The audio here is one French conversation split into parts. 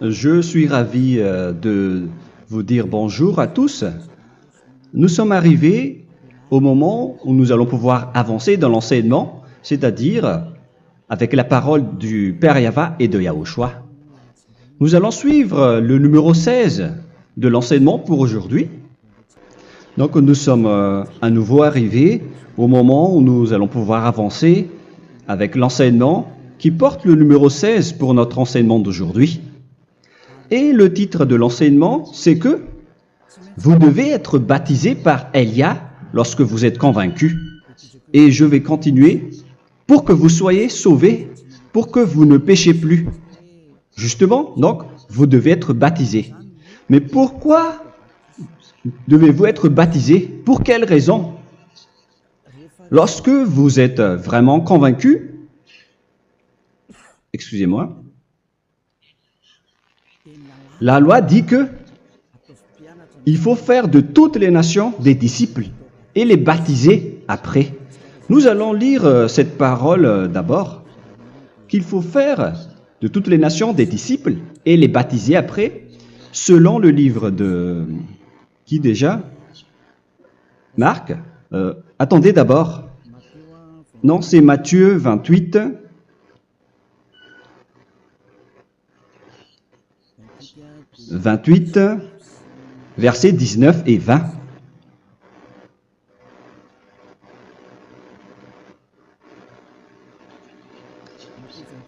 Je suis ravi de vous dire bonjour à tous. Nous sommes arrivés au moment où nous allons pouvoir avancer dans l'enseignement, c'est-à-dire avec la parole du Père Yava et de Yahushua. Nous allons suivre le numéro 16 de l'enseignement pour aujourd'hui. Donc nous sommes à nouveau arrivés au moment où nous allons pouvoir avancer avec l'enseignement qui porte le numéro 16 pour notre enseignement d'aujourd'hui. Et le titre de l'enseignement, c'est que vous devez être baptisé par Elia lorsque vous êtes convaincu. Et je vais continuer pour que vous soyez sauvés, pour que vous ne péchez plus. Justement, donc, vous devez être baptisé. Mais pourquoi devez-vous être baptisé? Pour quelle raison? Lorsque vous êtes vraiment convaincu, excusez-moi, la loi dit que il faut faire de toutes les nations des disciples et les baptiser après. Nous allons lire cette parole d'abord, qu'il faut faire de toutes les nations des disciples et les baptiser après, selon le livre de... Qui déjà? Marc. Attendez d'abord. Non, c'est Matthieu 28. Versets 19 et 20.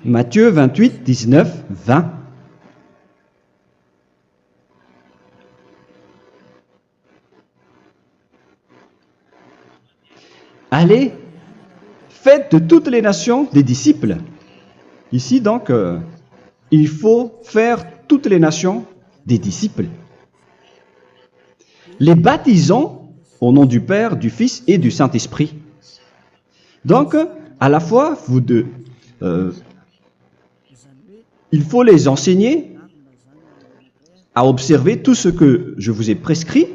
Matthieu 28, 19, 20. Allez, faites de toutes les nations des disciples. Ici donc, il faut faire toutes les nations des disciples. Les baptisons au nom du Père, du Fils et du Saint-Esprit. Donc, à la fois, il faut les enseigner à observer tout ce que je vous ai prescrit.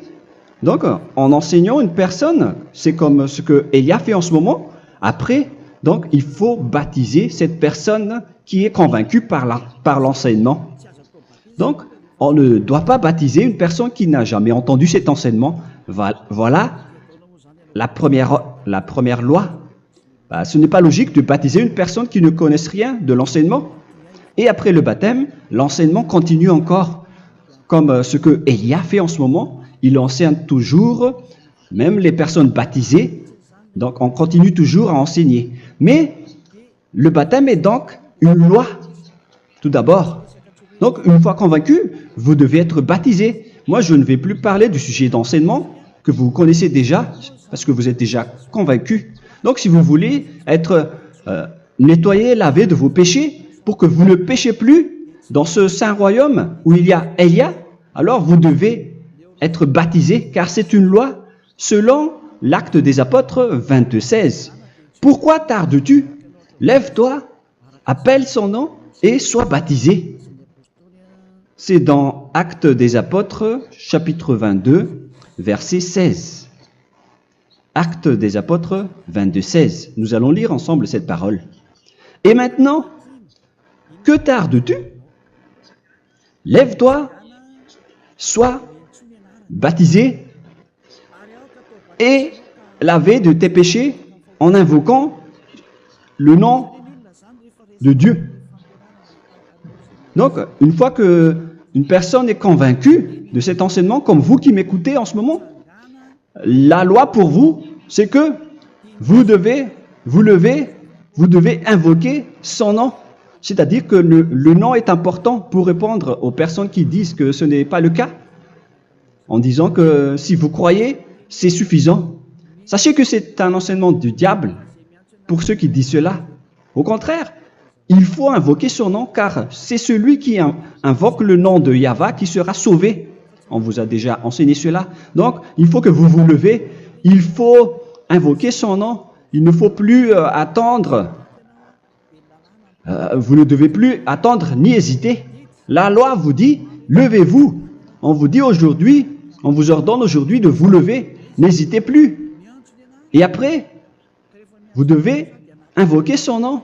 Donc, en enseignant une personne, c'est comme ce que Elia fait en ce moment. Après, donc, il faut baptiser cette personne qui est convaincue par l'enseignement. Donc, on ne doit pas baptiser une personne qui n'a jamais entendu cet enseignement. Voilà la première loi. Ce n'est pas logique de baptiser une personne qui ne connaisse rien de l'enseignement. Et après le baptême, l'enseignement continue encore, comme ce que Elia fait en ce moment. Il enseigne toujours, même les personnes baptisées. Donc, on continue toujours à enseigner. Mais le baptême est donc une loi, tout d'abord. Donc, une fois convaincu, vous devez être baptisé. Moi, je ne vais plus parler du sujet d'enseignement que vous connaissez déjà, parce que vous êtes déjà convaincu. Donc, si vous voulez être nettoyé, lavé de vos péchés, pour que vous ne péchez plus dans ce saint royaume où il y a Elia, alors vous devez être baptisé, car c'est une loi selon l'Acte des Apôtres 22:16. Pourquoi tardes-tu? Lève-toi, appelle son nom et sois baptisé. C'est dans Actes des Apôtres, chapitre 22, verset 16. Actes des Apôtres 22:16. Nous allons lire ensemble cette parole. Et maintenant, que tardes-tu? Lève-toi, sois baptisé et lavé de tes péchés en invoquant le nom de Dieu. Donc, une fois qu'une personne est convaincue de cet enseignement, comme vous qui m'écoutez en ce moment, la loi pour vous, c'est que vous devez invoquer son nom. C'est-à-dire que le nom est important pour répondre aux personnes qui disent que ce n'est pas le cas, en disant que si vous croyez, c'est suffisant. Sachez que c'est un enseignement du diable pour ceux qui disent cela. Au contraire, il faut invoquer son nom, car c'est celui qui invoque le nom de Yahva qui sera sauvé. On vous a déjà enseigné cela. Donc, il faut que vous vous levez, il faut invoquer son nom, il ne faut plus attendre. Vous ne devez plus attendre ni hésiter. La loi vous dit, levez-vous. On vous dit aujourd'hui, on vous ordonne aujourd'hui de vous lever. N'hésitez plus. Et après, vous devez invoquer son nom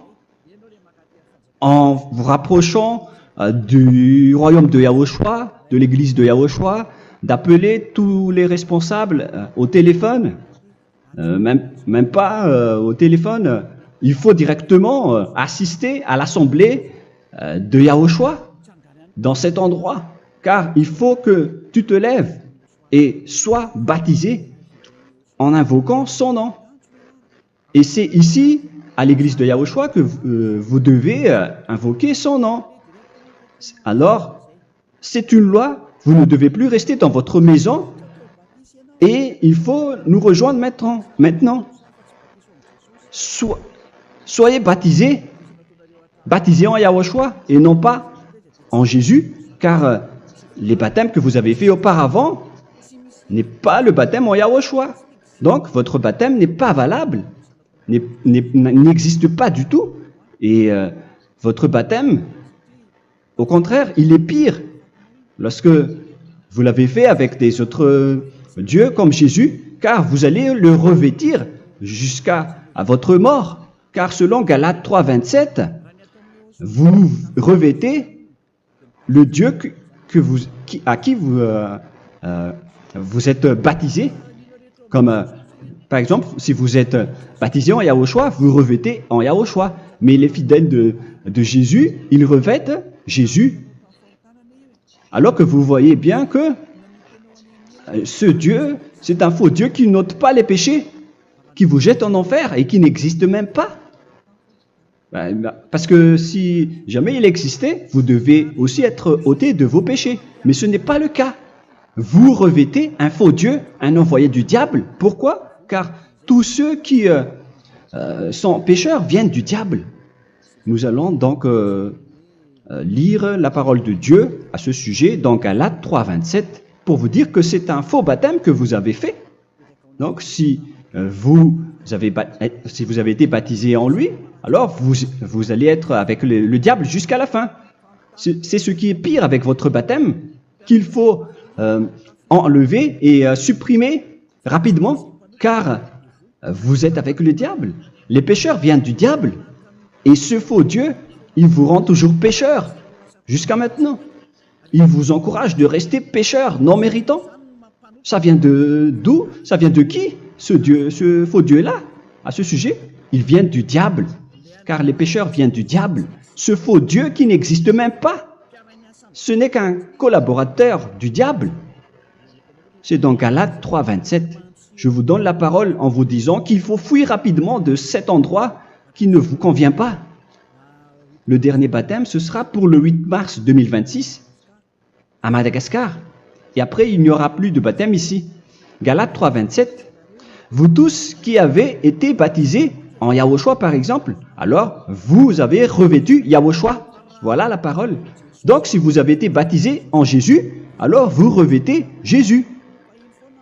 en vous rapprochant du royaume de Yahushua, de l'église de Yahushua, d'appeler tous les responsables au téléphone, même pas au téléphone. Il faut directement assister à l'assemblée de Yahushua dans cet endroit, car il faut que tu te lèves et sois baptisé en invoquant son nom. Et c'est ici, à l'église de Yahushua, que vous devez invoquer son nom. Alors, c'est une loi, vous ne devez plus rester dans votre maison et il faut nous rejoindre maintenant. Soyez baptisés en Yahushua et non pas en Jésus, car les baptêmes que vous avez faits auparavant n'est pas le baptême en Yahushua. Donc, votre baptême n'est pas valable, n'existe pas du tout. Et votre baptême, au contraire, il est pire lorsque vous l'avez fait avec des autres dieux comme Jésus, car vous allez le revêtir jusqu'à votre mort. Car selon Galates 3, 27, vous revêtez le Dieu à qui vous êtes baptisé. Comme par exemple, si vous êtes baptisé en Yahushua, vous revêtez en Yahushua. Mais les fidèles de Jésus, ils revêtent Jésus. Alors que vous voyez bien que ce Dieu, c'est un faux Dieu qui n'ôte pas les péchés, qui vous jette en enfer et qui n'existe même pas. Parce que si jamais il existait, vous devez aussi être ôté de vos péchés. Mais ce n'est pas le cas. Vous revêtez un faux Dieu, un envoyé du diable. Pourquoi? Car tous ceux qui sont pécheurs viennent du diable. Nous allons donc lire la parole de Dieu à ce sujet dans Galates 3, 27 pour vous dire que c'est un faux baptême que vous avez fait. Donc si vous avez été baptisé en lui, alors vous allez être avec le diable jusqu'à la fin. C'est ce qui est pire avec votre baptême qu'il faut enlever et supprimer rapidement, car vous êtes avec le diable. Les pécheurs viennent du diable, et ce faux Dieu, il vous rend toujours pécheur, jusqu'à maintenant. Il vous encourage de rester pécheur, non méritant. Ça vient d'où? Ça vient de qui, ce faux Dieu-là? À ce sujet, il vient du diable, car les pécheurs viennent du diable. Ce faux Dieu qui n'existe même pas. Ce n'est qu'un collaborateur du diable. C'est dans Galates 3, 27. Je vous donne la parole en vous disant qu'il faut fuir rapidement de cet endroit qui ne vous convient pas. Le dernier baptême, ce sera pour le 8 mars 2026 à Madagascar. Et après, il n'y aura plus de baptême ici. Galates 3, 27. Vous tous qui avez été baptisés en Yahushua, par exemple, alors vous avez revêtu Yahushua. Voilà la parole. Donc, si vous avez été baptisé en Jésus, alors vous revêtez Jésus.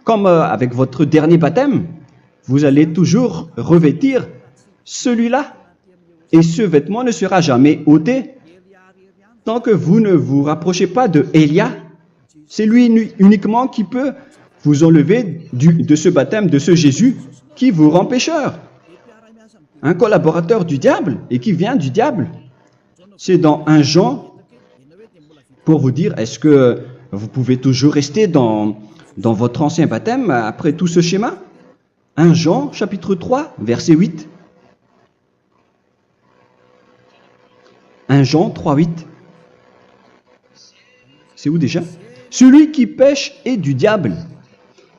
Comme avec votre dernier baptême, vous allez toujours revêtir celui-là. Et ce vêtement ne sera jamais ôté tant que vous ne vous rapprochez pas de Élia. C'est lui uniquement qui peut vous enlever de ce baptême, de ce Jésus qui vous rend pécheur. Un collaborateur du diable et qui vient du diable. C'est dans 1 Jean, pour vous dire, est-ce que vous pouvez toujours rester dans votre ancien baptême après tout ce schéma? 1 Jean, chapitre 3, verset 8. 1 Jean 3, 8. C'est où déjà? Celui qui pêche est du diable,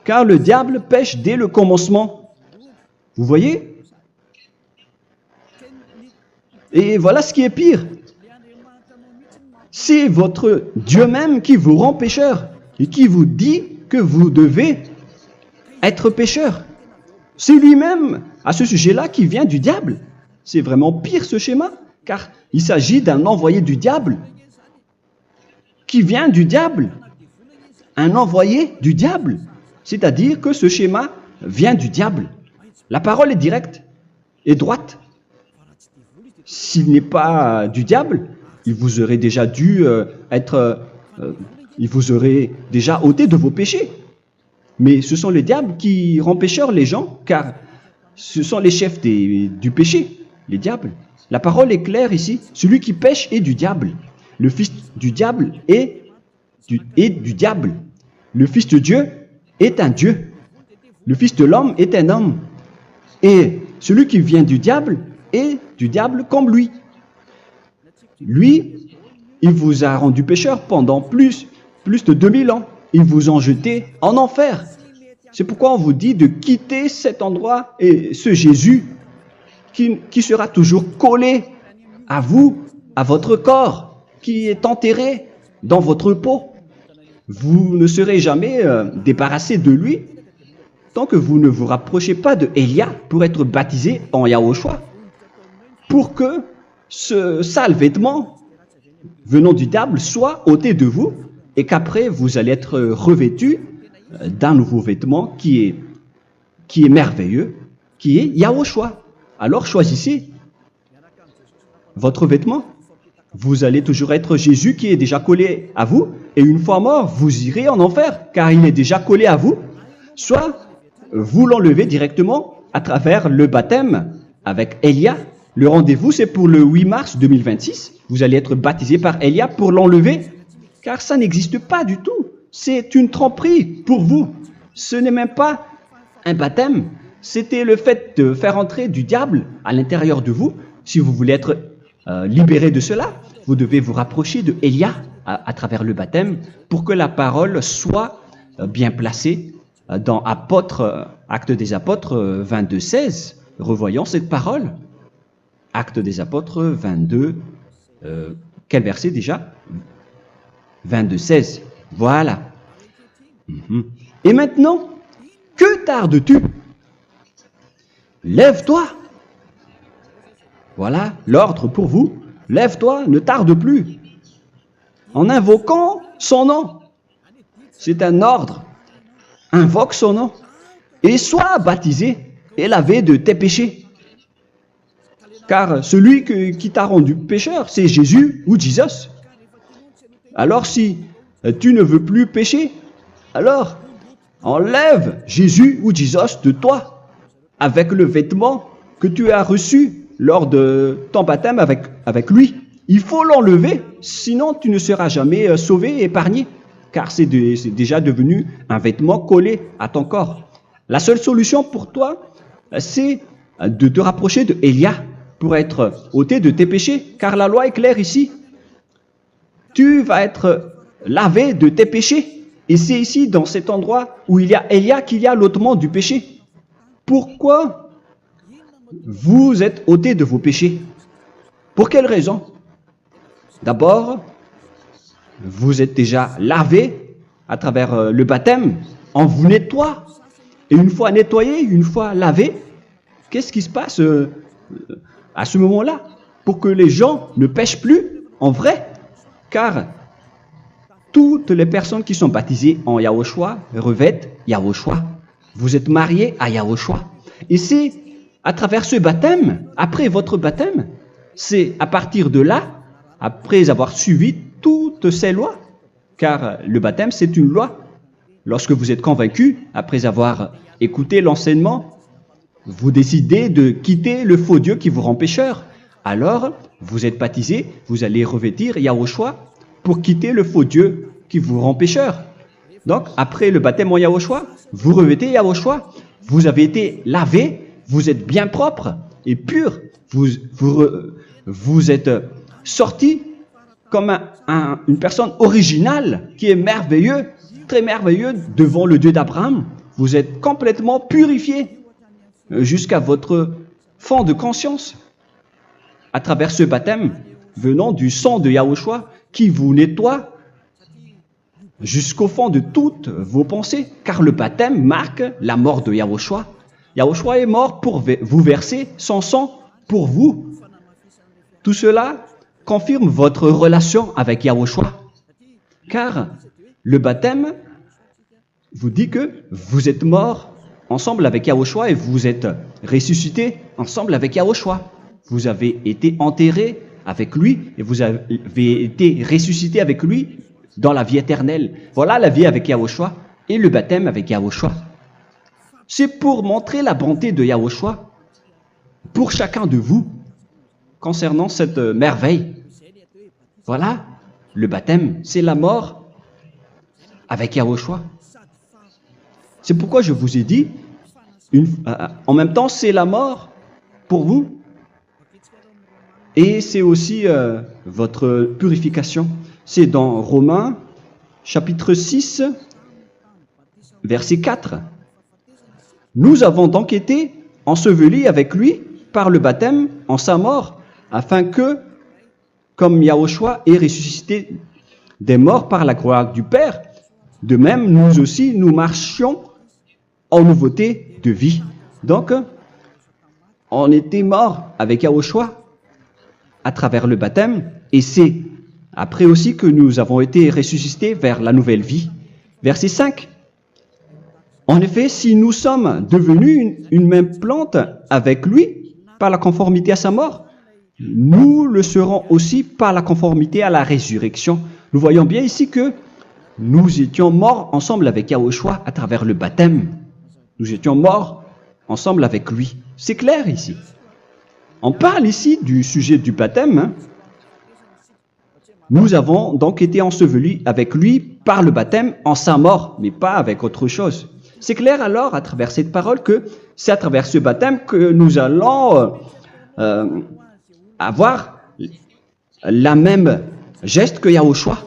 car le diable pêche dès le commencement. Vous voyez? Et voilà ce qui est pire. C'est votre Dieu même qui vous rend pécheur et qui vous dit que vous devez être pécheur. C'est lui-même, à ce sujet-là, qui vient du diable. C'est vraiment pire ce schéma, car il s'agit d'un envoyé du diable qui vient du diable. Un envoyé du diable. C'est-à-dire que ce schéma vient du diable. La parole est directe et droite. S'il n'est pas du diable, il vous aurait déjà dû il vous aurait déjà ôté de vos péchés. Mais ce sont les diables qui rendent pécheurs les gens, car ce sont les chefs du péché, les diables. La parole est claire ici, celui qui pêche est du diable. le fils du diable est du diable. Le fils de Dieu est un Dieu. Le fils de l'homme est un homme. Et celui qui vient du diable est du diable comme lui. Lui, il vous a rendu pécheur pendant plus de 2000 ans. Il vous a jeté en enfer. C'est pourquoi on vous dit de quitter cet endroit et ce Jésus qui sera toujours collé à vous, à votre corps, qui est enterré dans votre peau. Vous ne serez jamais débarrassé de lui tant que vous ne vous rapprochez pas de Élia pour être baptisé en Yahushua, pour que ce sale vêtement venant du diable soit ôté de vous et qu'après vous allez être revêtu d'un nouveau vêtement qui est merveilleux, qui est Yahushua. Alors choisissez votre vêtement. Vous allez toujours être Jésus qui est déjà collé à vous, et une fois mort, vous irez en enfer, car il est déjà collé à vous. Soit vous l'enlevez directement à travers le baptême avec Élia. Le rendez-vous, c'est pour le 8 mars 2026. Vous allez être baptisé par Élia pour l'enlever, car ça n'existe pas du tout. C'est une tromperie pour vous. Ce n'est même pas un baptême. C'était le fait de faire entrer du diable à l'intérieur de vous. Si vous voulez être libéré de cela, vous devez vous rapprocher de Élia à travers le baptême pour que la parole soit bien placée dans Actes des Apôtres 22:16. Revoyons cette parole. Actes des Apôtres 22, quel verset déjà? 22:16. Voilà. Et maintenant, que tardes-tu? Lève-toi. Voilà l'ordre pour vous. Lève-toi, ne tarde plus. En invoquant son nom. C'est un ordre. Invoque son nom. Et sois baptisé et lavé de tes péchés. Car celui qui t'a rendu pécheur, c'est Jésus ou Jesus. Alors si tu ne veux plus pécher, alors enlève Jésus ou Jesus de toi avec le vêtement que tu as reçu lors de ton baptême avec lui. Il faut l'enlever, sinon tu ne seras jamais sauvé, épargné, car c'est déjà devenu un vêtement collé à ton corps. La seule solution pour toi, c'est de te rapprocher de Élia pour être ôté de tes péchés, car la loi est claire ici. Tu vas être lavé de tes péchés. Et c'est ici, dans cet endroit où il y a Élia, qu'il y a l'ôtement du péché. Pourquoi vous êtes ôté de vos péchés? Pour quelle raison? D'abord, vous êtes déjà lavé à travers le baptême. On vous nettoie. Et une fois nettoyé, une fois lavé, qu'est-ce qui se passe à ce moment-là? Pour que les gens ne pêchent plus en vrai. Car toutes les personnes qui sont baptisées en Yahushua revêtent Yahushua. Vous êtes mariés à Yahushua. Et c'est à travers ce baptême, après votre baptême, c'est à partir de là, après avoir suivi toutes ces lois, car le baptême c'est une loi. Lorsque vous êtes convaincu, après avoir écouté l'enseignement, vous décidez de quitter le faux Dieu qui vous rend pécheur. Alors, vous êtes baptisé, vous allez revêtir Yahushua pour quitter le faux Dieu qui vous rend pécheur. Donc, après le baptême en Yahushua, vous revêtez Yahushua. Vous avez été lavé, vous êtes bien propre et pur. Vous êtes sorti comme une personne originale qui est merveilleux, très merveilleux devant le Dieu d'Abraham. Vous êtes complètement purifié jusqu'à votre fond de conscience à travers ce baptême venant du sang de Yahushua qui vous nettoie jusqu'au fond de toutes vos pensées, car le baptême marque la mort de Yahushua. Yahushua est mort pour vous verser son sang pour vous. Tout cela confirme votre relation avec Yahushua, car le baptême vous dit que vous êtes mort ensemble avec Yahushua et vous êtes ressuscité ensemble avec Yahushua. Vous avez été enterré avec lui et vous avez été ressuscité avec lui dans la vie éternelle. Voilà la vie avec Yahushua et le baptême avec Yahushua. C'est pour montrer la bonté de Yahushua pour chacun de vous concernant cette merveille. Voilà le baptême, c'est la mort avec Yahushua. C'est pourquoi je vous ai dit, en même temps, c'est la mort pour vous. Et c'est aussi votre purification. C'est dans Romains, chapitre 6, verset 4. Nous avons donc été ensevelis avec lui par le baptême en sa mort, afin que, comme Yahushua est ressuscité des morts par la gloire du Père, de même, nous aussi, nous marchions en nouveauté de vie. Donc, on était morts avec Yahushua à travers le baptême, et c'est après aussi que nous avons été ressuscités vers la nouvelle vie. Verset 5. En effet, si nous sommes devenus une même plante avec lui par la conformité à sa mort, nous le serons aussi par la conformité à la résurrection. Nous voyons bien ici que nous étions morts ensemble avec Yahushua à travers le baptême. Nous étions morts ensemble avec lui. C'est clair ici. On parle ici du sujet du baptême. Nous avons donc été ensevelis avec lui par le baptême en sa mort, mais pas avec autre chose. C'est clair alors à travers cette parole que c'est à travers ce baptême que nous allons avoir la même geste que Yahushua.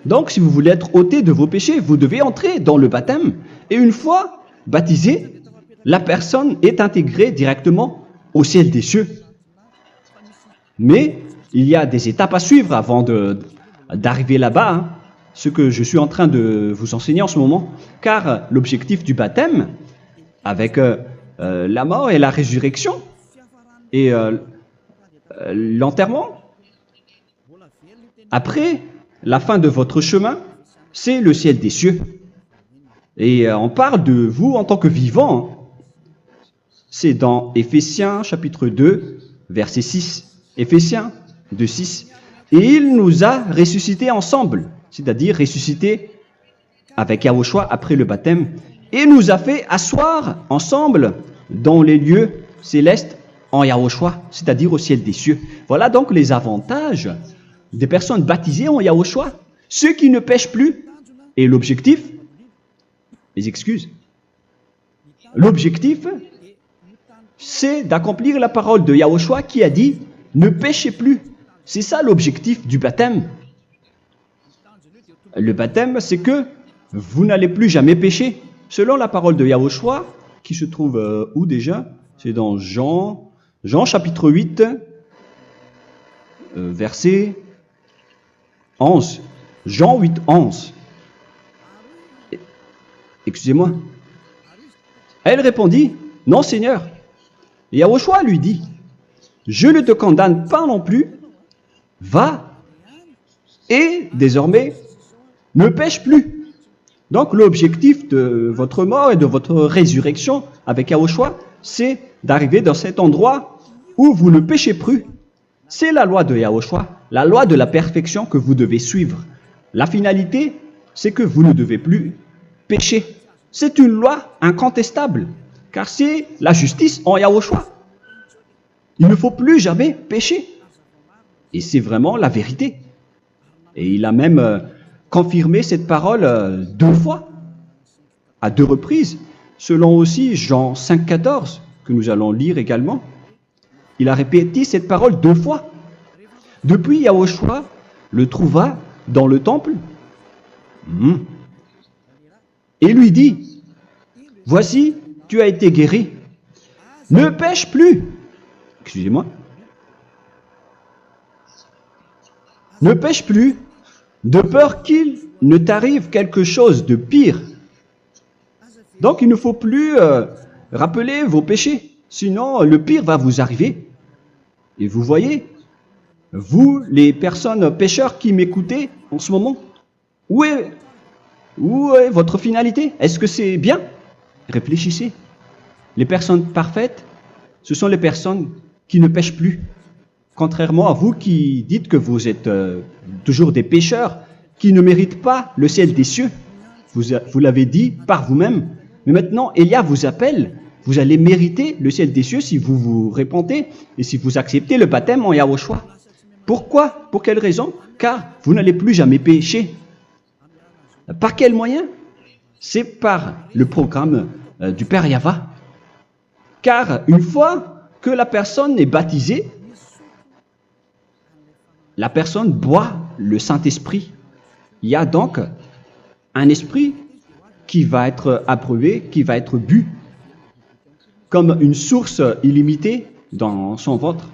Donc si vous voulez être ôté de vos péchés, vous devez entrer dans le baptême. Et une fois baptisé, la personne est intégrée directement au ciel des cieux. Mais il y a des étapes à suivre avant d'arriver là-bas, ce que je suis en train de vous enseigner en ce moment. Car l'objectif du baptême, avec la mort et la résurrection, et l'enterrement, après la fin de votre chemin, c'est le ciel des cieux. Et on parle de vous en tant que vivant. C'est dans Éphésiens chapitre 2, verset 6. Éphésiens 2, 6. Et il nous a ressuscités ensemble, c'est-à-dire ressuscités avec Yahushua après le baptême, et nous a fait asseoir ensemble dans les lieux célestes en Yahushua, c'est-à-dire au ciel des cieux. Voilà donc les avantages des personnes baptisées en Yahushua, ceux qui ne pêchent plus. Et l'objectif, mes excuses, l'objectif, c'est d'accomplir la parole de Yahushua qui a dit « Ne péchez plus ». C'est ça l'objectif du baptême. Le baptême, c'est que vous n'allez plus jamais pécher. Selon la parole de Yahushua, qui se trouve où déjà? C'est dans Jean chapitre 8, verset 11. Jean 8, 11. Excusez-moi. Elle répondit, « Non, Seigneur. » Et Yahushua lui dit, « Je ne te condamne pas non plus. Va et désormais ne pêche plus. » Donc l'objectif de votre mort et de votre résurrection avec Yahushua, c'est d'arriver dans cet endroit où vous ne péchez plus. C'est la loi de Yahushua, la loi de la perfection que vous devez suivre. La finalité, c'est que vous ne devez plus pécher. C'est une loi incontestable, car c'est la justice en Yahushua. Il ne faut plus jamais pécher. Et c'est vraiment la vérité. Et il a même confirmé cette parole 2 fois, à 2 reprises, selon aussi Jean 5, 14, que nous allons lire également. Il a répété cette parole 2 fois. Depuis, Yahushua le trouva dans le temple et lui dit, « Voici, tu as été guéri. Ne pêche plus. » Excusez-moi. Ne pêche plus, de peur qu'il ne t'arrive quelque chose de pire. Donc il ne faut plus rappeler vos péchés, sinon le pire va vous arriver. Et vous voyez, vous les personnes pécheurs qui m'écoutez en ce moment, où est votre finalité? Est-ce que c'est bien? Réfléchissez. Les personnes parfaites, ce sont les personnes qui ne pêchent plus. Contrairement à vous qui dites que vous êtes toujours des pécheurs qui ne méritent pas le ciel des cieux. Vous l'avez dit par vous-même. Mais maintenant, Élia vous appelle. Vous allez mériter le ciel des cieux si vous vous repentez et si vous acceptez le baptême en Yahushua. Pourquoi? Pour quelle raison? car vous n'allez plus jamais pécher. Par quel moyen? C'est par le programme du Père Yahva. Car une fois que la personne est baptisée, la personne boit le Saint-Esprit. Il y a donc un esprit qui va être approuvé, qui va être bu, comme une source illimitée dans son ventre,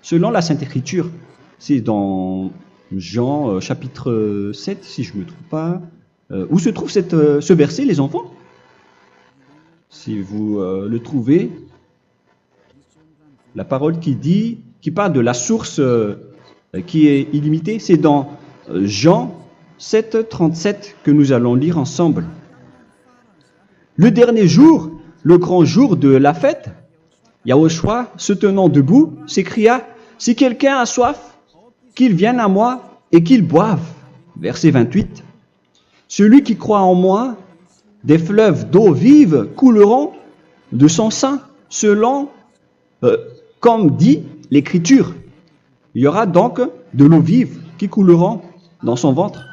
selon la Sainte Écriture. C'est dans Jean chapitre 7, si je ne me trompe pas. Où se trouve ce verset, les enfants? Si vous le trouvez, la parole qui parle de la source qui est illimitée, c'est dans Jean 7, 37 que nous allons lire ensemble. Le dernier jour, le grand jour de la fête, Yahushua, se tenant debout, s'écria, « Si quelqu'un a soif, qu'il vienne à moi et qu'il boive. » Verset 28. « Celui qui croit en moi, des fleuves d'eau vive couleront de son sein, selon, comme dit l'Écriture. » Il y aura donc de l'eau vive qui couleront dans son ventre.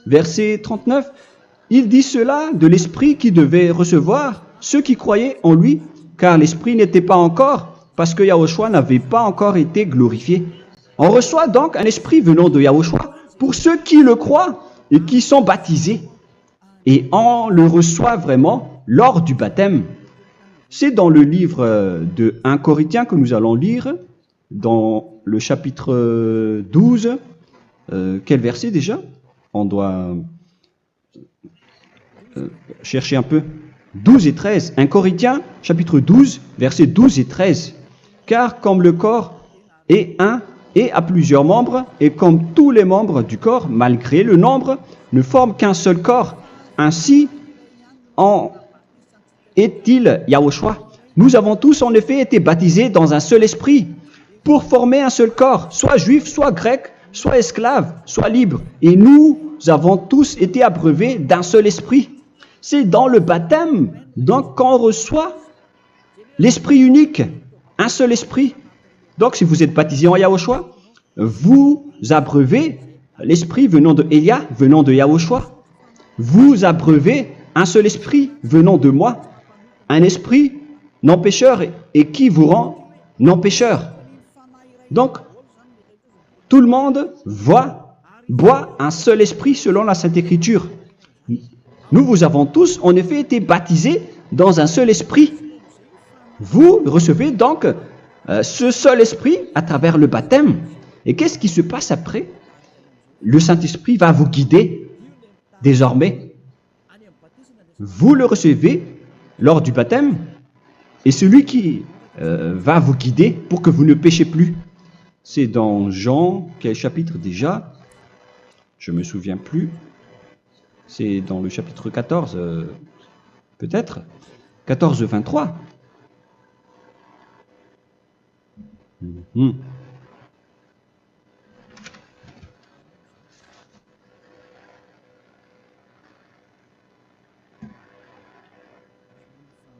Verset 39. Il dit cela de l'Esprit qui devait recevoir ceux qui croyaient en lui, car l'Esprit n'était pas encore, parce que Yahushua n'avait pas encore été glorifié. On reçoit donc un Esprit venant de Yahushua pour ceux qui le croient et qui sont baptisés. Et on le reçoit vraiment lors du baptême. C'est dans le livre de 1 Corinthiens que nous allons lire, dans le chapitre 12. Quel verset déjà? On doit chercher un peu. 12 et 13. 1 Corinthiens, chapitre 12, versets 12 et 13. Car comme le corps est un et a plusieurs membres, et comme tous les membres du corps, malgré le nombre, ne forment qu'un seul corps, ainsi en est-il Yahushua. Nous avons tous en effet été baptisés dans un seul esprit, pour former un seul corps, soit juif, soit grec, soit esclave, soit libre. Et nous avons tous été abreuvés d'un seul esprit. C'est dans le baptême, donc, qu'on reçoit l'esprit unique, un seul esprit. Donc, si vous êtes baptisé en Yahushua, vous abreuvez l'esprit venant de Elia, venant de Yahushua. Vous abreuvez un seul esprit venant de moi, un esprit non pécheur et qui vous rend non pécheur. Donc, tout le monde boit un seul esprit selon la Sainte Écriture. Nous vous avons tous en effet été baptisés dans un seul esprit. Vous recevez donc ce seul esprit à travers le baptême. Et qu'est-ce qui se passe après? Le Saint-Esprit va vous guider désormais. Vous le recevez lors du baptême et celui qui va vous guider pour que vous ne péchez plus. C'est dans Jean, quel chapitre déjà? Je ne me souviens plus. C'est dans le chapitre 14, peut-être. 14, 23.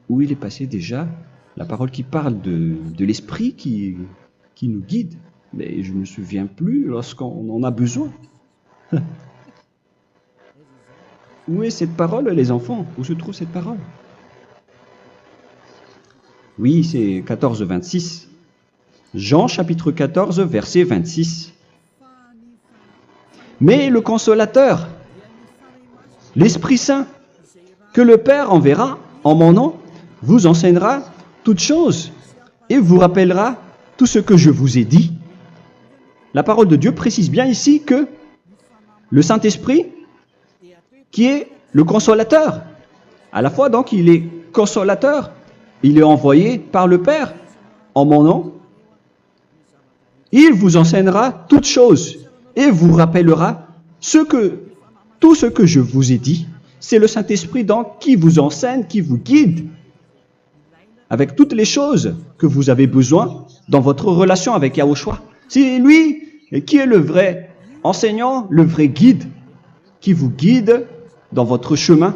Où il est passé déjà la parole qui parle de l'esprit qui nous guide. Mais je ne me souviens plus lorsqu'on en a besoin. Où est cette parole, les enfants? Où se trouve cette parole? Oui, c'est 14, 26. Jean, chapitre 14, verset 26. Mais le Consolateur, l'Esprit Saint, que le Père enverra en mon nom, vous enseignera toutes choses et vous rappellera tout ce que je vous ai dit. La parole de Dieu précise bien ici que le Saint-Esprit, qui est le consolateur, à la fois donc il est consolateur, il est envoyé par le Père en mon nom, il vous enseignera toutes choses et vous rappellera tout ce que je vous ai dit. C'est le Saint-Esprit donc qui vous enseigne, qui vous guide avec toutes les choses que vous avez besoin dans votre relation avec Yahushua. C'est lui qui est le vrai enseignant, le vrai guide, qui vous guide dans votre chemin.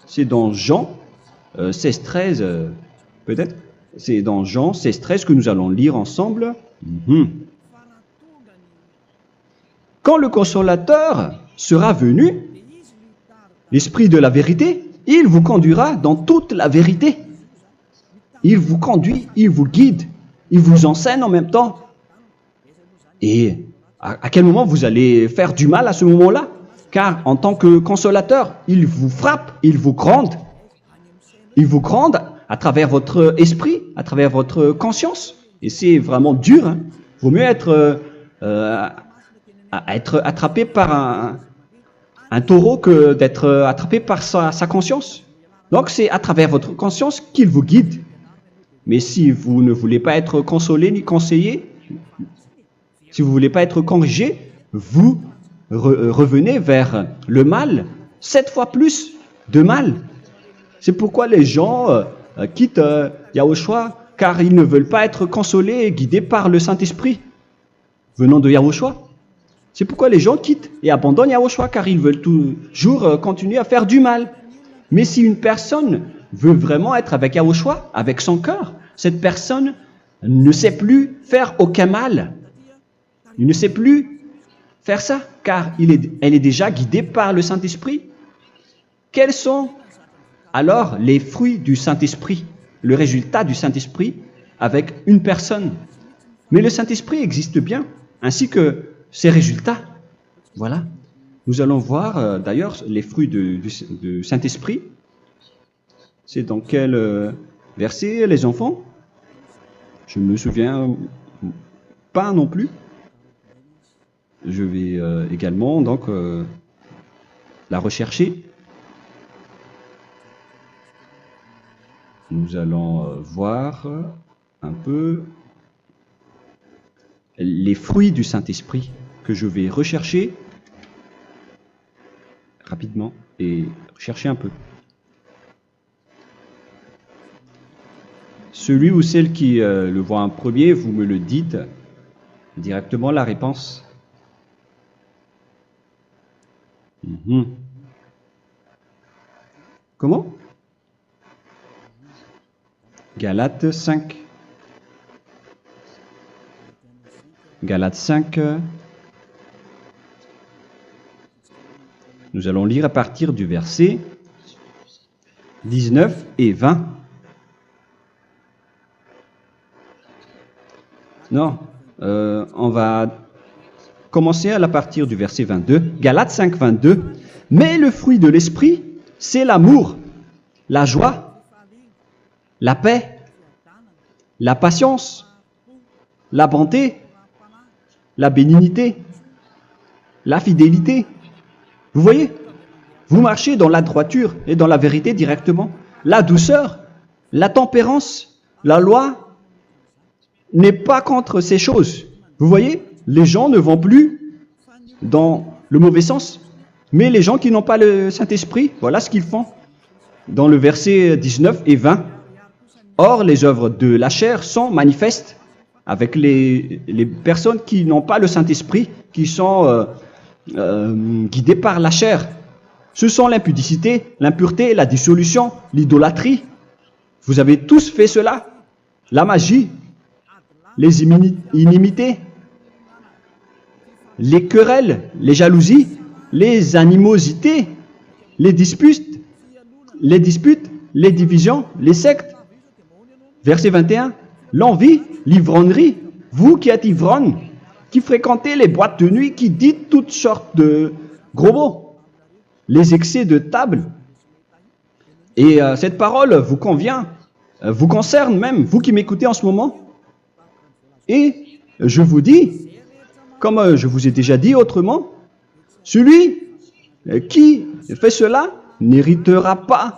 C'est dans Jean 16, 13, peut-être. C'est dans Jean 16, 13 que nous allons lire ensemble. Quand le consolateur sera venu, l'Esprit de la vérité, il vous conduira dans toute la vérité. Il vous conduit, il vous guide, il vous enseigne en même temps. Et à quel moment vous allez faire du mal à ce moment-là? Car en tant que consolateur, il vous frappe, il vous gronde. Il vous gronde à travers votre esprit, à travers votre conscience. Et c'est vraiment dur. Hein. Vaut mieux être attrapé par un taureau que d'être attrapé par sa conscience. Donc c'est à travers votre conscience qu'il vous guide. Mais si vous ne voulez pas être consolé ni conseillé, si vous ne voulez pas être corrigé, vous revenez vers le mal, 7 fois plus de mal. C'est pourquoi les gens quittent Yahushua, car ils ne veulent pas être consolés et guidés par le Saint-Esprit venant de Yahushua. C'est pourquoi les gens quittent et abandonnent Yahushua, car ils veulent toujours continuer à faire du mal. Mais si une personne veut vraiment être avec Yahushua, avec son cœur, cette personne ne sait plus faire aucun mal. Il ne sait plus faire ça, car elle est déjà guidée par le Saint-Esprit. Quels sont alors les fruits du Saint-Esprit, le résultat du Saint-Esprit avec une personne? Mais le Saint-Esprit existe bien, ainsi que ses résultats. Voilà. Nous allons voir d'ailleurs les fruits du Saint-Esprit. C'est dans quel verset, les enfants? Je ne me souviens pas non plus. Je vais également donc la rechercher. Nous allons voir un peu les fruits du Saint-Esprit que je vais rechercher rapidement et chercher un peu. Celui ou celle qui le voit en premier, vous me le dites directement la réponse. Comment? Galates 5. Galates 5. Nous allons lire à partir du verset 19 et 20. Non, on va commencer à partir du verset 22. Galates 5, 22. Mais le fruit de l'esprit, c'est l'amour, la joie, la paix, la patience, la bonté, la bénignité, la fidélité. Vous voyez? Vous marchez dans la droiture et dans la vérité directement. La douceur, la tempérance, la loi n'est pas contre ces choses. Vous voyez? Les gens ne vont plus dans le mauvais sens. Mais les gens qui n'ont pas le Saint-Esprit, voilà ce qu'ils font. Dans le verset 19 et 20. Or, les œuvres de la chair sont manifestes avec les personnes qui n'ont pas le Saint-Esprit, qui sont guidées par la chair. Ce sont l'impudicité, l'impureté, la dissolution, l'idolâtrie. Vous avez tous fait cela. La magie, les inimités, les querelles, les jalousies, les animosités, les disputes, les divisions, les sectes. Verset 21, l'envie, l'ivrognerie, vous qui êtes ivrognes, qui fréquentez les boîtes de nuit, qui dites toutes sortes de gros mots, les excès de table. Et cette parole vous convient, vous concerne même, vous qui m'écoutez en ce moment. Et je vous dis, comme je vous ai déjà dit autrement, celui qui fait cela n'héritera pas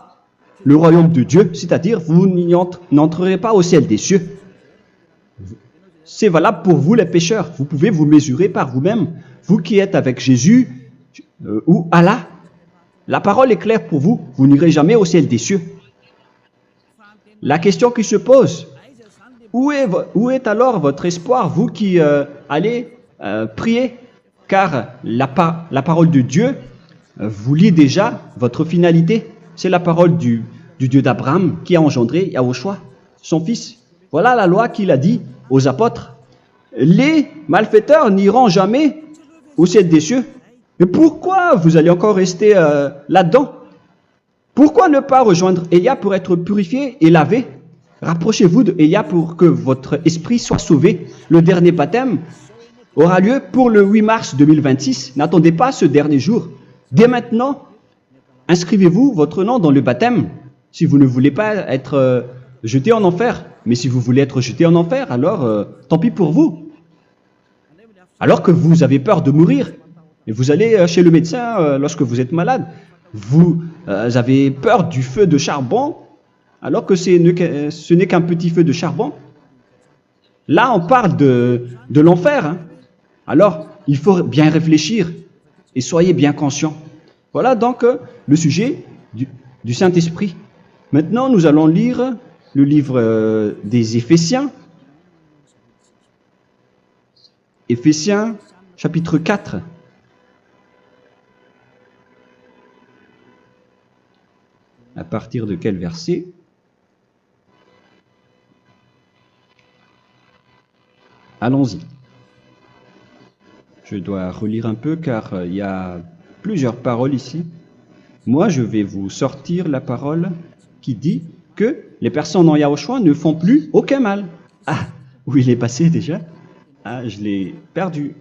le royaume de Dieu, c'est-à-dire vous n'entrerez pas au ciel des cieux. C'est valable pour vous les pécheurs. Vous pouvez vous mesurer par vous-même, vous qui êtes avec Jésus ou Allah. La parole est claire pour vous, vous n'irez jamais au ciel des cieux. La question qui se pose, où est alors votre espoir, vous qui allez prier? Car la parole de Dieu vous lit déjà votre finalité. C'est la parole du Dieu d'Abraham qui a engendré Yahushua, son fils. Voilà la loi qu'il a dit aux apôtres. Les malfaiteurs n'iront jamais au ciel des cieux. Mais pourquoi vous allez encore rester là-dedans? Pourquoi ne pas rejoindre Élia pour être purifié et lavé? Rapprochez-vous de Élia pour que votre esprit soit sauvé. Le dernier baptême aura lieu pour le 8 mars 2026. N'attendez pas ce dernier jour. Dès maintenant, inscrivez-vous votre nom dans le baptême si vous ne voulez pas être jeté en enfer. Mais si vous voulez être jeté en enfer, alors tant pis pour vous. Alors que vous avez peur de mourir, et vous allez chez le médecin lorsque vous êtes malade, vous avez peur du feu de charbon, alors que ce n'est qu'un petit feu de charbon. Là, on parle de l'enfer. Hein. Alors, il faut bien réfléchir et soyez bien conscients. Voilà donc le sujet du Saint-Esprit. Maintenant, nous allons lire le livre des Éphésiens. Éphésiens, chapitre 4. À partir de quel verset? Allons-y. Je dois relire un peu car il y a plusieurs paroles ici. Moi, je vais vous sortir la parole qui dit que les personnes en Yahushua ne font plus aucun mal. Ah, où il est passé déjà? Ah, je l'ai perdu.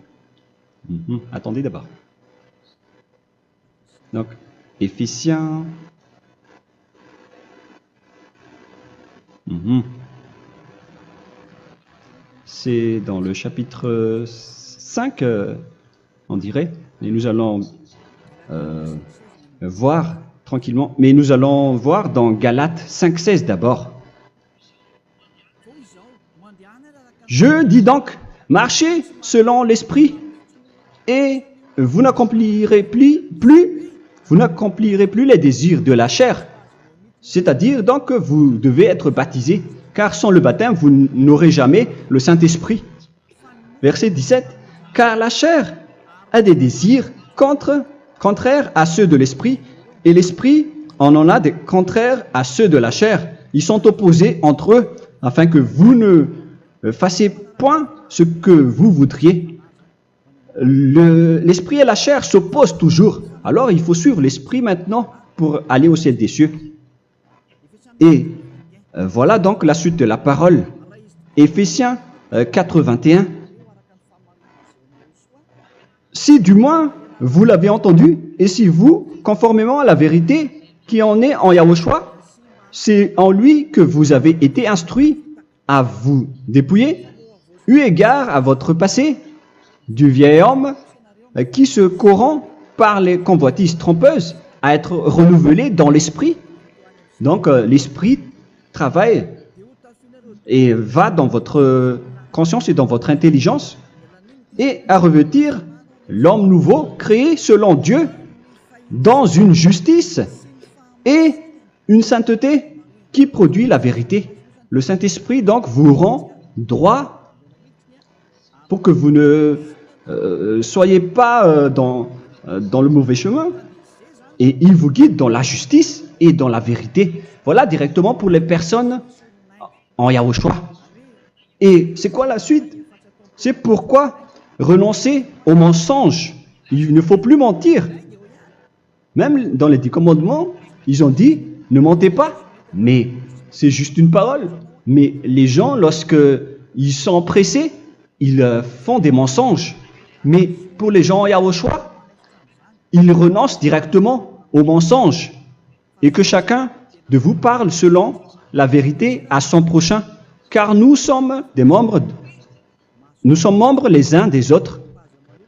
Attendez d'abord. Donc, Éphésiens. C'est dans le chapitre 5, on dirait. Et nous allons voir tranquillement. Mais nous allons voir dans Galates 5,16 d'abord. Je dis donc, marchez selon l'esprit et vous n'accomplirez plus les désirs de la chair. C'est-à-dire donc que vous devez être baptisé, car sans le baptême, vous n'aurez jamais le Saint-Esprit. Verset 17. Car la chair a des désirs contraires à ceux de l'esprit, et l'esprit en a des contraires à ceux de la chair. Ils sont opposés entre eux, afin que vous ne fassiez point ce que vous voudriez. L'esprit et la chair s'opposent toujours. Alors il faut suivre l'esprit maintenant pour aller au ciel des cieux. Et voilà donc la suite de la parole. Éphésiens 4:21. Si du moins vous l'avez entendu, et si vous, conformément à la vérité qui en est en Yahushua, c'est en lui que vous avez été instruits à vous dépouiller, eu égard à votre passé, du vieil homme qui se corrompt par les convoitises trompeuses, à être renouvelé dans l'esprit. Donc l'esprit travaille et va dans votre conscience et dans votre intelligence et à revêtir l'homme nouveau créé selon Dieu dans une justice et une sainteté qui produit la vérité. Le Saint-Esprit donc vous rend droit pour que vous ne soyez pas dans le mauvais chemin et il vous guide dans la justice et dans la vérité. Voilà directement pour les personnes en Yahushua. Et c'est quoi la suite? C'est pourquoi renoncer au mensonge. Il ne faut plus mentir. Même dans les 10 commandements, ils ont dit ne mentez pas. Mais c'est juste une parole. Mais les gens, lorsqu'ils sont pressés, ils font des mensonges. Mais pour les gens en Yahushua, ils renoncent directement au mensonge. Et que chacun de vous parle selon la vérité à son prochain. Car nous sommes membres les uns des autres.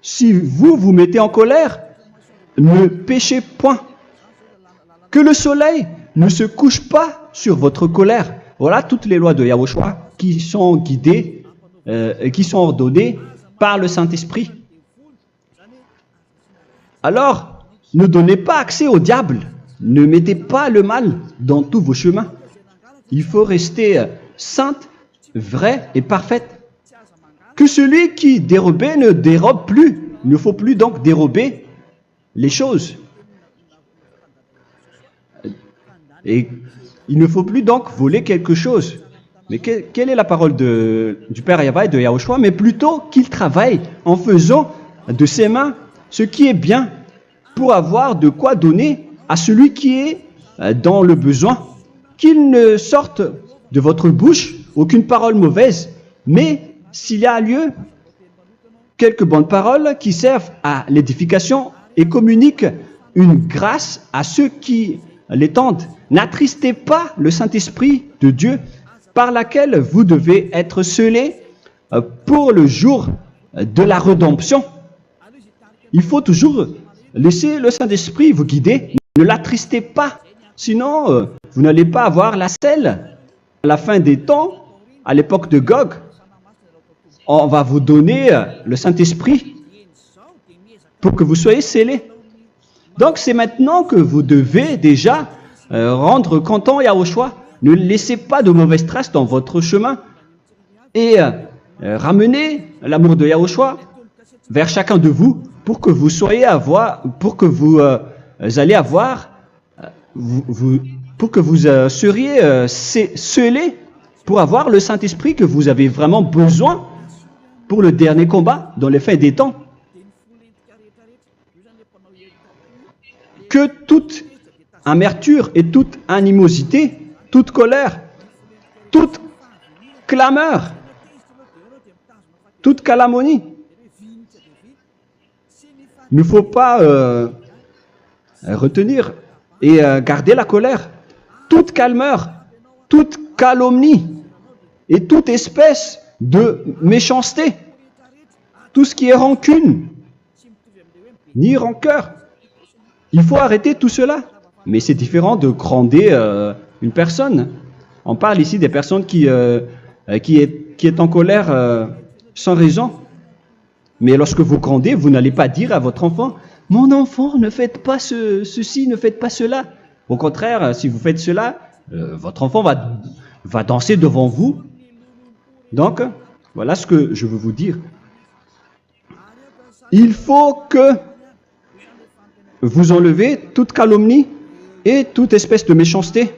Si vous vous mettez en colère, ne péchez point. Que le soleil ne se couche pas sur votre colère. Voilà toutes les lois de Yahushua qui sont guidées, qui sont ordonnées par le Saint-Esprit. Alors, ne donnez pas accès au diable. Ne mettez pas le mal dans tous vos chemins. Il faut rester sainte, vraie et parfaite. Que celui qui dérobait ne dérobe plus. Il ne faut plus donc dérober les choses. Et il ne faut plus donc voler quelque chose. Mais quelle est la parole du Père Yahweh et de Yahushua? Mais plutôt qu'il travaille en faisant de ses mains ce qui est bien pour avoir de quoi donner à celui qui est dans le besoin. Qu'il ne sorte de votre bouche aucune parole mauvaise, mais s'il y a lieu, quelques bonnes paroles qui servent à l'édification et communiquent une grâce à ceux qui l'étendent. N'attristez pas le Saint-Esprit de Dieu par laquelle vous devez être scellés pour le jour de la rédemption. Il faut toujours laisser le Saint-Esprit vous guider. Ne l'attristez pas, sinon vous n'allez pas avoir la selle. À la fin des temps, à l'époque de Gog, on va vous donner le Saint-Esprit pour que vous soyez scellés. Donc c'est maintenant que vous devez déjà rendre content Yahushua. Ne laissez pas de mauvaises traces dans votre chemin et ramenez l'amour de Yahushua vers chacun de vous pour que vous soyez pour que vous seriez scellés pour avoir le Saint-Esprit que vous avez vraiment besoin pour le dernier combat dans les fins des temps. Que toute amertume et toute animosité, toute colère, toute clameur, toute calomnie, il ne faut pas retenir et garder la colère. Toute calmeur, toute calomnie et toute espèce de méchanceté, tout ce qui est rancune, ni rancœur. Il faut arrêter tout cela. Mais c'est différent de gronder une personne. On parle ici des personnes qui est en colère sans raison. Mais lorsque vous grondez, vous n'allez pas dire à votre enfant « Mon enfant, ne faites pas ceci, ne faites pas cela ». Au contraire, si vous faites cela, votre enfant va danser devant vous. Donc, voilà ce que je veux vous dire. Il faut que vous enlevez toute calomnie et toute espèce de méchanceté.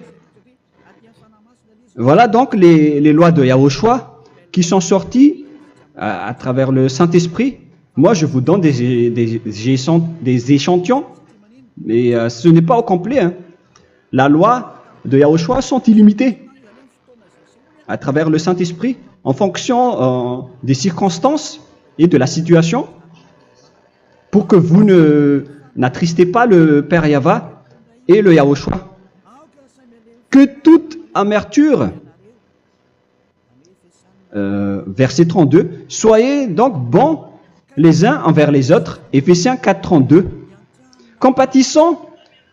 Voilà donc les lois de Yahushua qui sont sorties à travers le Saint-Esprit. Moi, je vous donne des échantillons, mais ce n'est pas au complet. Hein. La loi de Yahushua sont illimitées à travers le Saint-Esprit en fonction des circonstances et de la situation pour que vous n'attristez pas le Père Yahva et le Yahushua. Que toute amertume, verset 32, soyez donc bons les uns envers les autres, Éphésiens 4, 32, compatissant,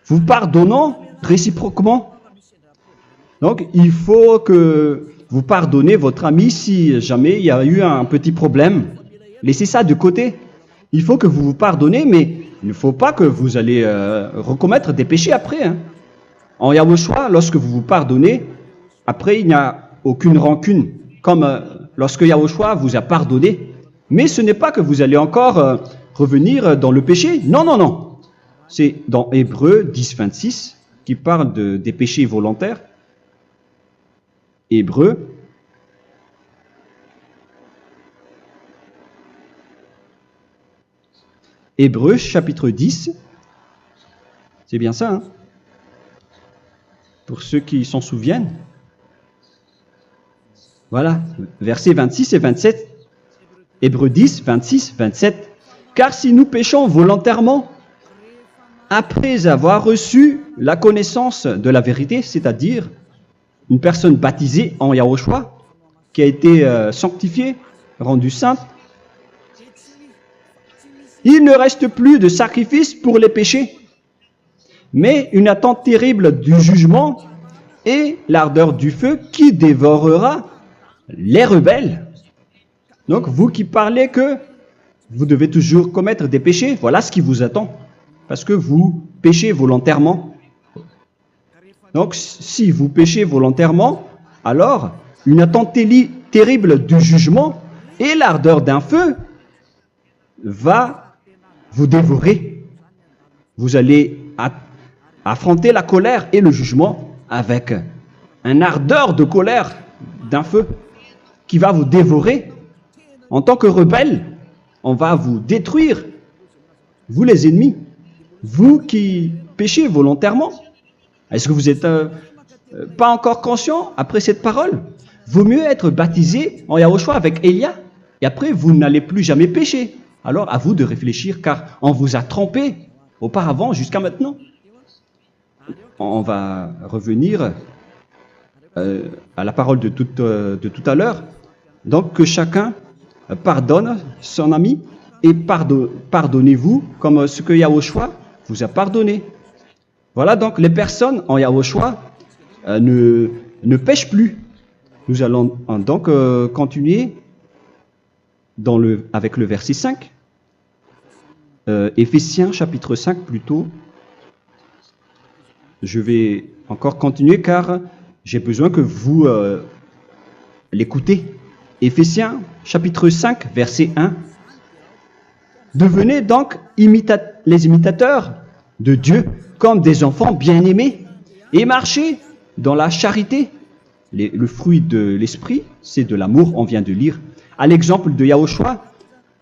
vous pardonnant réciproquement. Donc, il faut que vous pardonnez votre ami si jamais il y a eu un petit problème. Laissez ça de côté. Il faut que vous vous pardonnez, mais il ne faut pas que vous allez recommettre des péchés après. Hein. En Yahushua, lorsque vous vous pardonnez, après il n'y a aucune rancune, comme lorsque Yahushua vous a pardonné. Mais ce n'est pas que vous allez encore revenir dans le péché. Non, non, non. C'est dans Hébreux 10, 26 qui parle des péchés volontaires. Hébreux. Hébreux chapitre 10. C'est bien ça, hein? Pour ceux qui s'en souviennent. Voilà, versets 26 et 27. Hébreux 10, 26, 27. Car si nous péchons volontairement, après avoir reçu la connaissance de la vérité, c'est-à-dire une personne baptisée en Yahushua, qui a été sanctifiée, rendue sainte, il ne reste plus de sacrifice pour les péchés, mais une attente terrible du jugement et l'ardeur du feu qui dévorera les rebelles. Donc, vous qui parlez que vous devez toujours commettre des péchés, voilà ce qui vous attend. Parce que vous péchez volontairement. Donc, si vous péchez volontairement, alors une attente terrible du jugement et l'ardeur d'un feu va vous dévorer. Vous allez affronter la colère et le jugement avec un ardeur de colère d'un feu qui va vous dévorer en tant que rebelle. on va vous détruire, vous les ennemis, vous qui péchez volontairement. Est-ce que vous n'êtes pas encore conscient après cette parole? Vaut mieux être baptisé en Yahushua avec Elia, et après vous n'allez plus jamais pécher. Alors à vous de réfléchir, car on vous a trompé auparavant jusqu'à maintenant. On va revenir à la parole de tout à l'heure. Donc que chacun pardonne son ami et pardonnez-vous comme ce que Yahushua vous a pardonné. Voilà donc les personnes en Yahushua ne pêchent plus. Nous allons donc continuer avec le verset 5. Éphésiens chapitre 5 plutôt. Je vais encore continuer car j'ai besoin que vous l'écoutez. Éphésiens chapitre 5 verset 1. Devenez donc les imitateurs de Dieu comme des enfants bien-aimés et marchez dans la charité. Le fruit de l'esprit, c'est de l'amour, on vient de lire, à l'exemple de Yahushua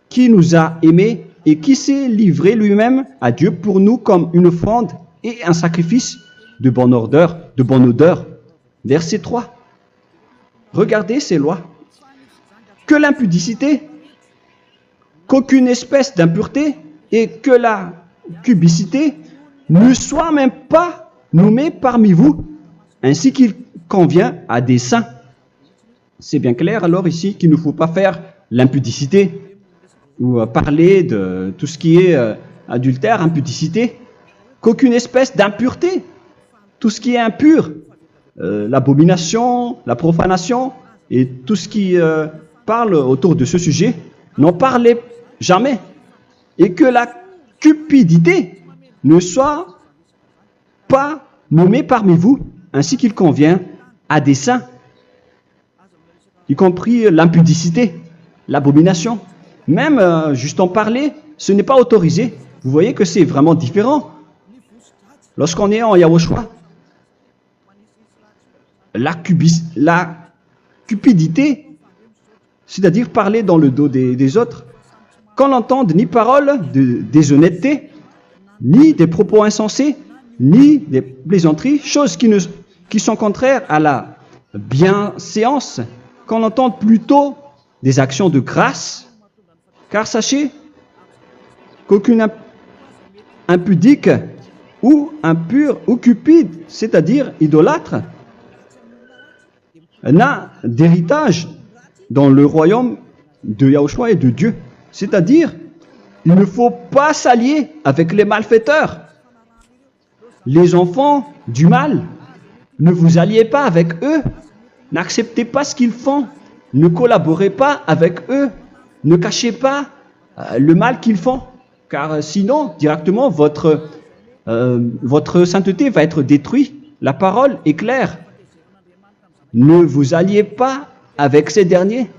qui nous a aimés et qui s'est livré lui-même à Dieu pour nous comme une offrande et un sacrifice de bonne odeur. Verset 3. Regardez ces lois. Que l'impudicité, qu'aucune espèce d'impureté et que la cubicité ne soient même pas nommés parmi vous, ainsi qu'il convient à des saints. C'est bien clair alors ici qu'il ne faut pas faire l'impudicité ou parler de tout ce qui est adultère, impudicité, qu'aucune espèce d'impureté, tout ce qui est impur, l'abomination, la profanation et tout ce qui parle autour de ce sujet, n'en parlez jamais. Et que la cupidité ne soit pas nommée parmi vous, ainsi qu'il convient à des saints, y compris l'impudicité, l'abomination. Même juste en parler, ce n'est pas autorisé. Vous voyez que c'est vraiment différent. Lorsqu'on est en Yahushua, la cupidité, c'est-à-dire parler dans le dos des autres, qu'on n'entende ni parole de déshonnêteté, ni des propos insensés, ni des plaisanteries, choses qui sont contraires à la bienséance, qu'on entende plutôt des actions de grâce, car sachez qu'aucune impudique ou impure ou cupide, c'est-à-dire idolâtre, n'a d'héritage dans le royaume de Yahushua et de Dieu. C'est-à-dire, il ne faut pas s'allier avec les malfaiteurs. Les enfants du mal, ne vous alliez pas avec eux. N'acceptez pas ce qu'ils font. Ne collaborez pas avec eux. Ne cachez pas le mal qu'ils font. Car sinon, directement, votre sainteté va être détruite. La parole est claire. Ne vous alliez pas avec ces derniers,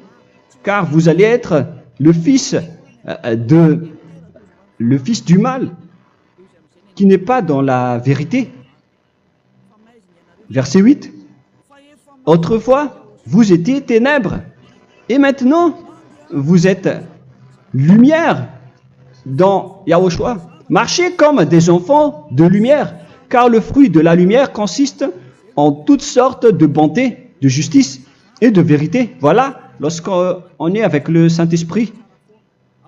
car vous allez être le fils du mal, qui n'est pas dans la vérité. Verset 8. Autrefois, vous étiez ténèbres, et maintenant, vous êtes lumière dans Yahushua. Marchez comme des enfants de lumière, car le fruit de la lumière consiste en toutes sortes de bonté, de justice et de vérité. Voilà, lorsqu'on est avec le Saint-Esprit,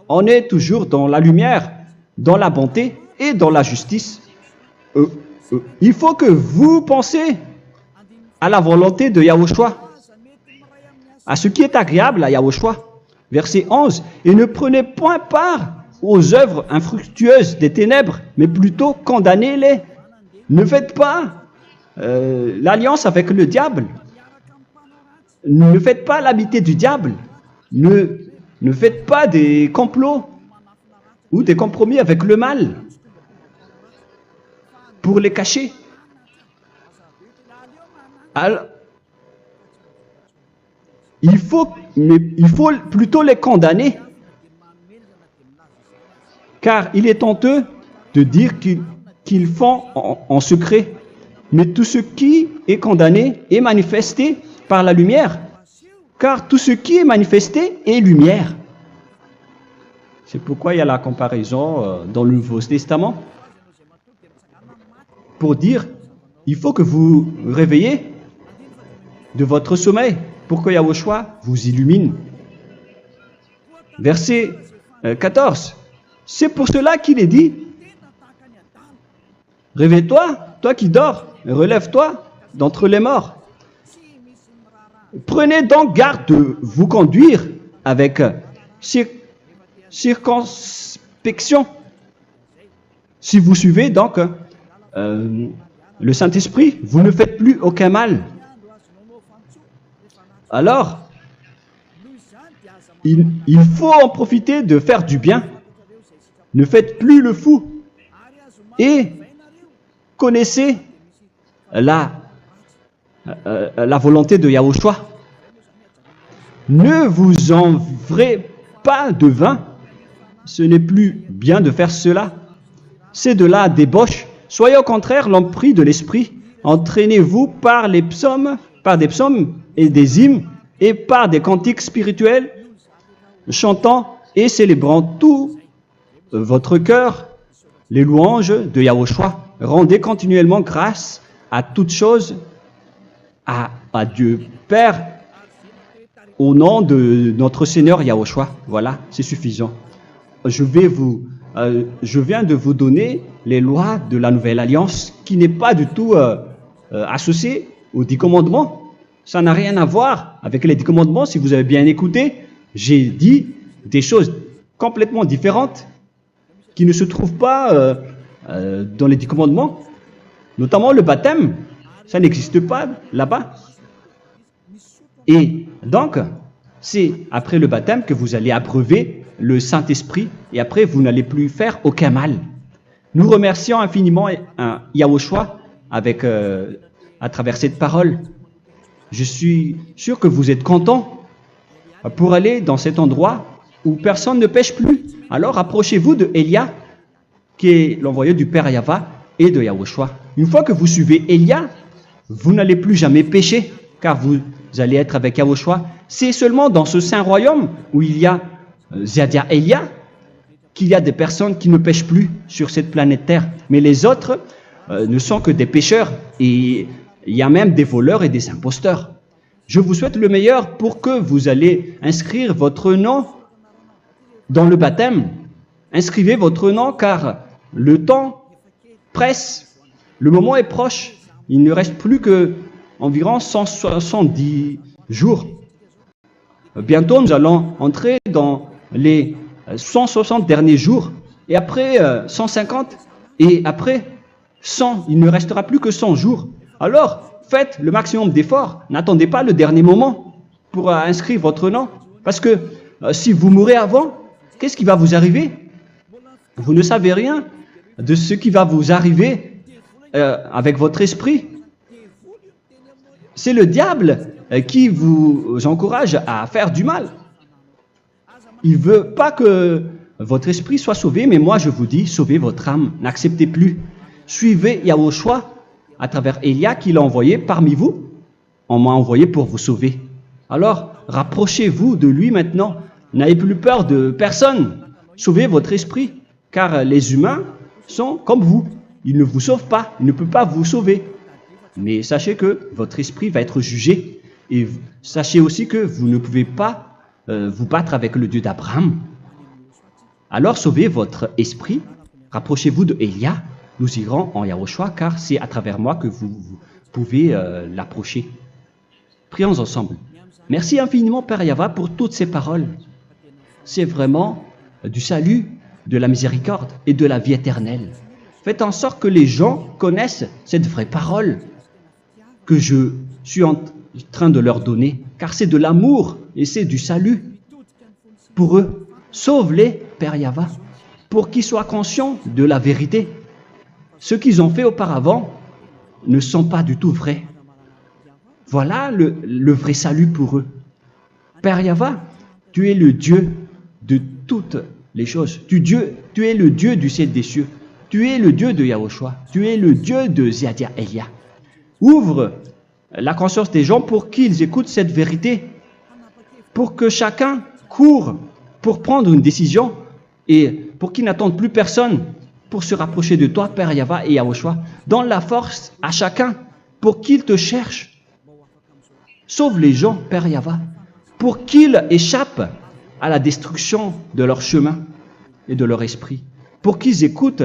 on est toujours dans la lumière, dans la bonté et dans la justice. Il faut que vous pensiez à la volonté de Yahushua, à ce qui est agréable à Yahushua. Verset 11. Et ne prenez point part aux œuvres infructueuses des ténèbres, mais plutôt condamnez-les. Ne faites pas l'alliance avec le diable. Ne faites pas l'amitié du diable. Ne faites pas des complots ou des compromis avec le mal pour les cacher. Alors, il faut plutôt les condamner, car il est honteux de dire qu'ils font en secret. Mais tout ce qui est condamné est manifesté par la lumière, car tout ce qui est manifesté est lumière. C'est pourquoi il y a la comparaison dans le Nouveau Testament pour dire, il faut que vous réveillez de votre sommeil pour que Yahushua vous illumine. Verset 14. C'est pour cela qu'il est dit, réveille-toi, toi qui dors, relève-toi d'entre les morts. Prenez donc garde de vous conduire avec circonspection. Si vous suivez donc le Saint-Esprit, vous ne faites plus aucun mal. Alors, il faut en profiter de faire du bien. Ne faites plus le fou. Et connaissez la volonté de Yahushua. Ne vous envrez pas de vin. Ce n'est plus bien de faire cela. C'est de la débauche. Soyez au contraire l'empris de l'esprit. Entraînez-vous par des psaumes et des hymnes et par des cantiques spirituels, chantant et célébrant tout votre cœur les louanges de Yahushua. Rendez continuellement grâce à toutes choses à Dieu Père au nom de notre Seigneur Yahushua. Voilà, c'est suffisant. Je viens de vous donner les lois de la Nouvelle Alliance qui n'est pas du tout associée aux 10 commandements. Ça n'a rien à voir avec les 10 commandements. Si vous avez bien écouté, j'ai dit des choses complètement différentes qui ne se trouvent pas dans les 10 commandements. Notamment le baptême, ça n'existe pas là-bas. Et donc, c'est après le baptême que vous allez abreuver le Saint-Esprit et après vous n'allez plus faire aucun mal. Nous remercions infiniment Yahushua à travers cette parole. Je suis sûr que vous êtes contents pour aller dans cet endroit où personne ne pêche plus. Alors approchez-vous de Élia, qui est l'envoyé du Père Yahva et de Yahushua. Une fois que vous suivez Élia, vous n'allez plus jamais pécher, car vous allez être avec Yahushua. C'est seulement dans ce saint royaume où il y a Ziadia Elia qu'il y a des personnes qui ne pêchent plus sur cette planète Terre. Mais les autres ne sont que des pécheurs et il y a même des voleurs et des imposteurs. Je vous souhaite le meilleur pour que vous allez inscrire votre nom dans le baptême. Inscrivez votre nom car le temps presse, le moment est proche. Il ne reste plus que environ 170 jours. Bientôt, nous allons entrer dans les 160 derniers jours, et après 150, et après 100. Il ne restera plus que 100 jours. Alors, faites le maximum d'efforts. N'attendez pas le dernier moment pour inscrire votre nom. Parce que si vous mourrez avant, qu'est-ce qui va vous arriver? Vous ne savez rien de ce qui va vous arriver avec votre esprit. C'est le diable qui vous encourage à faire du mal. Il ne veut pas que votre esprit soit sauvé, mais moi je vous dis, sauvez votre âme, n'acceptez plus. Suivez Yahushua à travers Élia qu'il a envoyé parmi vous. On m'a envoyé pour vous sauver. Alors, rapprochez-vous de lui maintenant. N'ayez plus peur de personne. Sauvez votre esprit, car les humains sont comme vous. Ils ne vous sauvent pas, ils ne peuvent pas vous sauver. Mais sachez que votre esprit va être jugé. Et sachez aussi que vous ne pouvez pas vous battre avec le Dieu d'Abraham. Alors sauvez votre esprit, rapprochez-vous de Élia. Nous irons en Yahushua, car c'est à travers moi que vous pouvez l'approcher. Prions ensemble. Merci infiniment, Père Yahva, pour toutes ces paroles. C'est vraiment du salut, de la miséricorde et de la vie éternelle. Faites en sorte que les gens connaissent cette vraie parole que je suis en train de leur donner, car c'est de l'amour et c'est du salut pour eux. Sauve-les, Père Yahva, pour qu'ils soient conscients de la vérité. Ce qu'ils ont fait auparavant ne sont pas du tout vrais. Voilà le vrai salut pour eux. Père Yahva, tu es le Dieu de toutes les choses. Tu es le Dieu du ciel des cieux. Tu es le Dieu de Yahushua. Tu es le Dieu de Ziadia Elia. Ouvre la conscience des gens pour qu'ils écoutent cette vérité, pour que chacun court pour prendre une décision et pour qu'ils n'attendent plus personne pour se rapprocher de toi, Père Yahweh et Yahushua. Donne la force à chacun pour qu'ils te cherchent. Sauve les gens, Père Yahweh, pour qu'ils échappent à la destruction de leur chemin et de leur esprit, pour qu'ils écoutent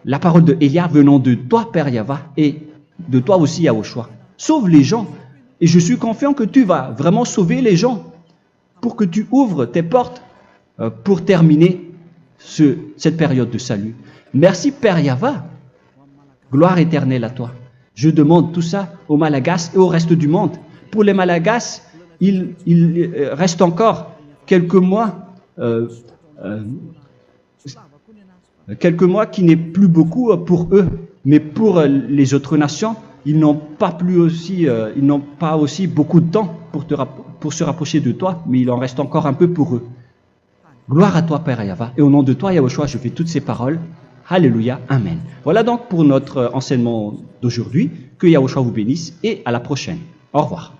la parole de Élia venant de toi, Père Yahweh, et de toi aussi, Yahushua. Sauve les gens, et je suis confiant que tu vas vraiment sauver les gens pour que tu ouvres tes portes pour terminer cette période de salut. Merci, Père Yahweh. Gloire éternelle à toi. Je demande tout ça aux Malagasy et au reste du monde. Pour les Malagasy, il reste encore quelques mois qui n'est plus beaucoup pour eux, mais pour les autres nations, ils n'ont pas aussi beaucoup de temps pour se rapprocher de toi, mais il en reste encore un peu pour eux. Gloire à toi, Père Yahweh, et au nom de toi, Yahushua, je fais toutes ces paroles. Alléluia, Amen. Voilà donc pour notre enseignement d'aujourd'hui. Que Yahushua vous bénisse et à la prochaine. Au revoir.